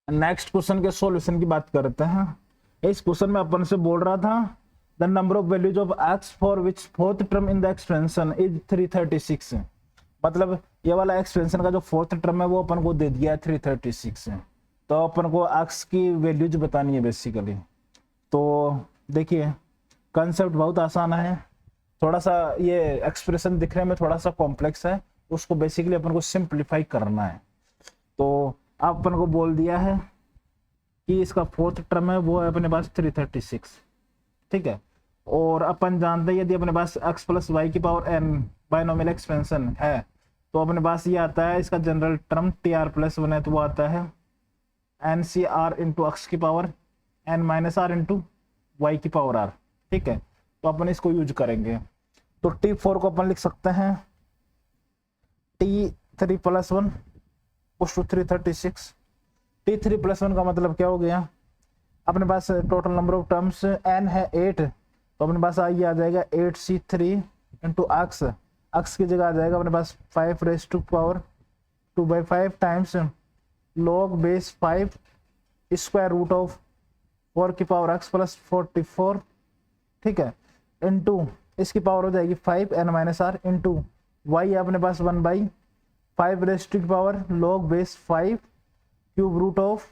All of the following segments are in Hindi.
नेक्स्ट क्वेश्चन के सॉल्यूशन की बात करते हैं। इस क्वेश्चन में अपन से बोल रहा था the number of values of x for which fourth term in the expansion is 336। मतलब ये वाला एक्सपेंशन का जो फोर्थ टर्म है वो अपन को दे दिया है 336 है। तो अपन को x की वैल्यूज बतानी है बेसिकली। तो देखिए कंसेप्ट बहुत आसान है, थोड़ा सा ये एक्सप्रेशन दिखने में थोड़ा सा कॉम्प्लेक्स है, उसको बेसिकली अपन को सिंप्लीफाई करना है। तो अपन को बोल दिया है कि इसका फोर्थ टर्म है वो है अपने पास 336, ठीक है। और अपन जानते हैं यदि अपने पास x प्लस वाई की पावर n बाइनोमियल एक्सपेंशन है तो अपने पास ये आता है इसका जनरल टर्म tr प्लस 1 है तो वो आता है NCr इंटू एक्स की power n minus r into y की पावर r, ठीक है। तो अपन इसको यूज करेंगे। तो T4 को अपन लिख सकते हैं T3 plus 1 to 336। T3 plus 1 का मतलब क्या हो गया, अपने पास total number of terms n है 8, तो अपने पास ये आ जाएगा 8c3 इंटू एक्स, एक्स की जगह आ जाएगा अपने पास 5 raise to power 2/5 times log base 5 square root of 4 की पावर x प्लस 44, ठीक है, इंटू इसकी पावर हो जाएगी 5 n minus r into y है अपने पास 1/5 रेज टू की power log base 5 cube root of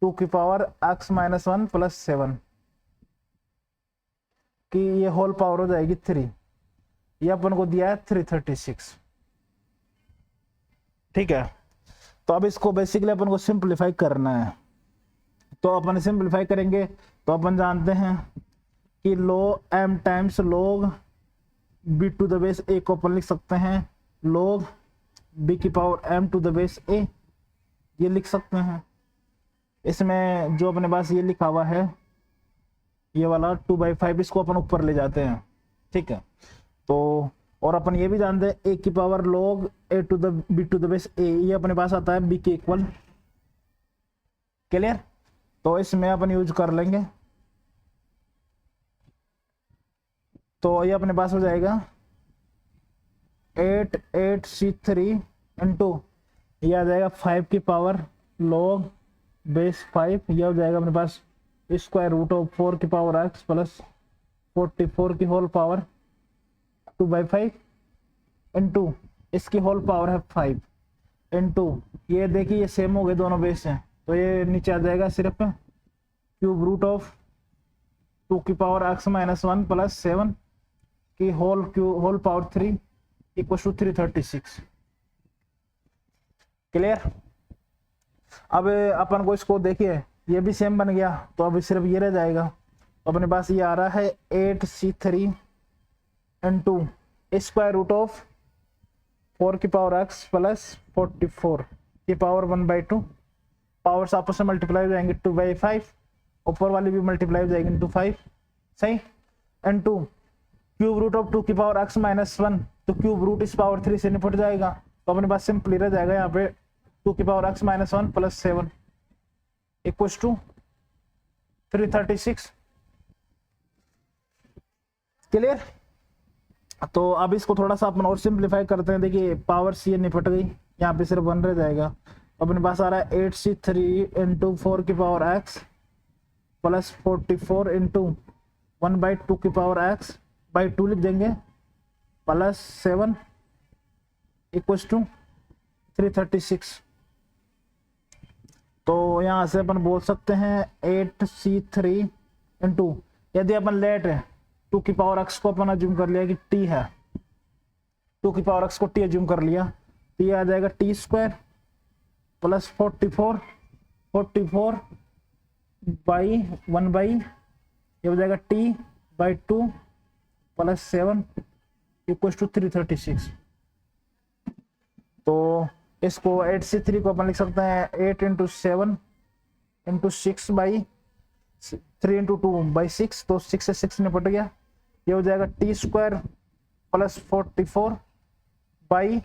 2 की पावर x माइनस 1 प्लस 7 कि ये होल पावर हो जाएगी 3। ये अपन को दिया है 336, ठीक है। तो अब इसको बेसिकली अपन को सिंप्लीफाई करना है। तो अपन सिंप्लीफाई करेंगे तो अपन जानते हैं कि लो m times log b to the base a को अपन लिख सकते हैं log b की power m to the base a, ये लिख सकते हैं। इसमें जो अपने पास ये लिखा हुआ है ये वाला 2/5 इसको अपन ऊपर ले जाते हैं, ठीक है। तो और अपन ये भी जानते हैं a की power log a to the b to the base a, ये अपने पास आता है b के इक्वल, क्लियर। तो इसमें अपन यूज कर लेंगे तो ये अपने पास हो जाएगा 8c3 इंटू ये आ जाएगा 5 की पावर log बेस 5, ये हो जाएगा अपने पास स्क्वायर रूट ऑफ 4 की पावर x प्लस 44 की होल पावर 2/5 इंटू इसकी होल पावर है 5 इंटू ये देखिए ये सेम हो गए दोनों बेस हैं तो ये नीचे आ जाएगा सिर्फ क्यूब रूट ऑफ 2 की पावर x माइनस 1 प्लस 7 की whole power 3 equal to 336, clear. अब अपन को इसको देखिए ये भी सेम बन गया तो अब सिर्फ ये रह जाएगा। तो अपने पास ये आ रहा है 8c3 into square root of 4 की पावर x प्लस 44 की पावर 1/2, पावर्स आपस में मल्टीप्लाई हो जाएंगे 2/5, ऊपर वाली भी मल्टीप्लाई हो जाएगी इंटू 5, सही, इंटू क्यूब रूट ऑफ 2 की पावर x माइनस 1, तो क्यूब रूट इस पावर 3 से निपट जाएगा तो अपने पास सिंपली रह जाएगा यहाँ पे 2 की power x minus 1 plus 7 equals to 336, clear. तो अब इसको थोड़ा सा अपन और सिंप्लीफाई करते हैं। देखिए पावर सी निपट गई, यहाँ पे सिर्फ 1 रह जाएगा। अपने पास आ रहा है 8c3 इंटू 4 की पावर x प्लस 44 इंटू 1/2 की पावर x बाई 2 लिख देंगे प्लस 7 इक्वल्स टू 336। तो यहाँ से अपन बोल सकते हैं 8c3 इंटू यदि अपन लेट 2 की पावर x को अपन अज्यूम कर लिया कि t है, 2 की पावर x को t अज्यूम कर लिया तो ये आ जाएगा t स्क्वायर प्लस 44 बाई 1 ये हो जाएगा t by 2 plus 7 equal to 336। तो इसको 8c3 को अपन लिख सकते हैं 8 into 7 into 6 by 3 into 2 by 6, तो 6 से 6 निपट गया। ये हो जाएगा t square plus 44 by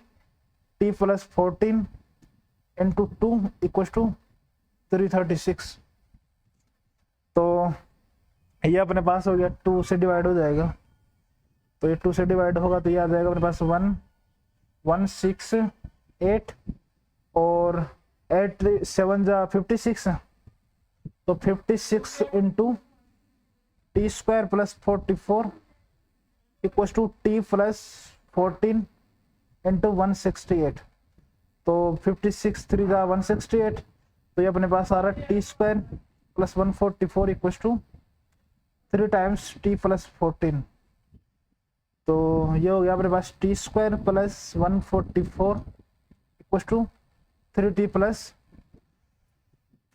t plus 14 into 2 equal to 336। तो ये अपने पास हो गया 2 से डिवाइड हो जाएगा, तो ये 2 से डिवाइड होगा तो ये आ जाएगा अपने पास 1168 और 8 7 जा 56, तो 56 into t square plus 44 equal to t plus 14 into 168। तो 56 3 जा 168, तो ये अपने पास आ रहा है t square plus 144 equal to 3 times t plus 14। तो ये हो गया अपने पास t square plus 144 equal to 3t plus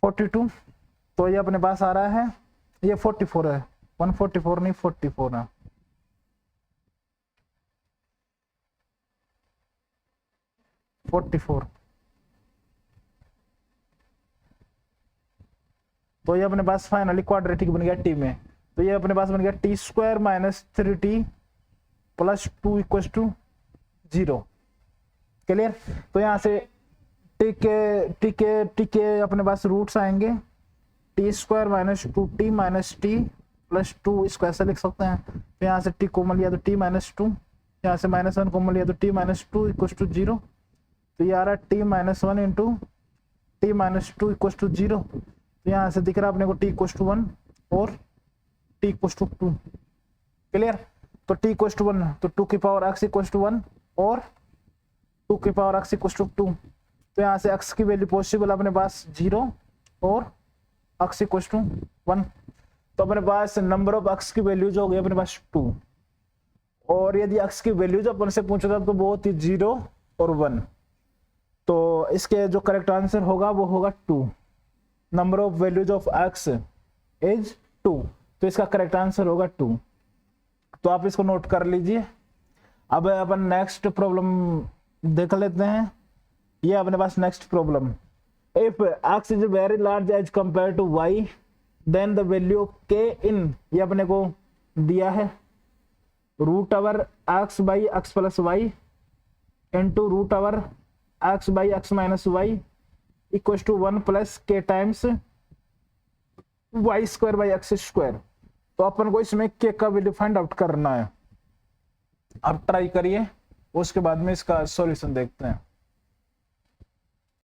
42। तो ये अपने पास आ रहा है, ये 44 है, 144 नहीं 44 है। तो ये अपने पास फाइनली क्वाड्रेटिक बन गया टी में। तो ये अपने पास बन गया t square minus 3t plus 2 equal to 0। Clear. तो यहाँ से टी के अपने पास रूट्स आएंगे, t square minus 2t minus t plus 2, इसको ऐसे लिख सकते हैं। तो यहाँ से टी कॉमन लिया तो टी माइनस 2, यहाँ से -1 कॉमन लिया तो टी माइनस 2 इक्वल टू 0। तो ये आ रहा है t minus 1 into t minus 2 equal to 0। तो यहाँ से दिख रहा है अपने को टी इक्वल टू 1 और टी इक्वल टू 2। क्लियर। तो टी इक्वल टू 1, तो 2 की पावर x इक्वल टू 1 और 2 की पावर x इक्वल टू 2। तो यहाँ से x की वैल्यू पॉसिबल अपने पास 0 और x इक्वल टू 1। तो अपने पास नंबर ऑफ x की वैल्यूज हो गई अपने पास 2। और यदि x की वैल्यूज अपन से पूछा था तो वो थी 0 और 1। तो इसके जो करेक्ट आंसर होगा वो होगा 2। Number of values of x is 2। तो इसका करेक्ट आंसर होगा 2। तो आप इसको नोट कर लीजिए। अब अपन नेक्स्ट प्रॉब्लम देख लेते हैं। ये अपने पास next problem, if x is very large as compare to y then the value k in, ये अपने को दिया है root over x by x plus y into root over x by x minus y equal to 1 plus k times y square by x square. तो अपन को इसमें k का वैल्यू फाइंड आउट करना है। आप ट्राई करिए, उसके बाद में इसका सॉल्यूशन देखते हैं।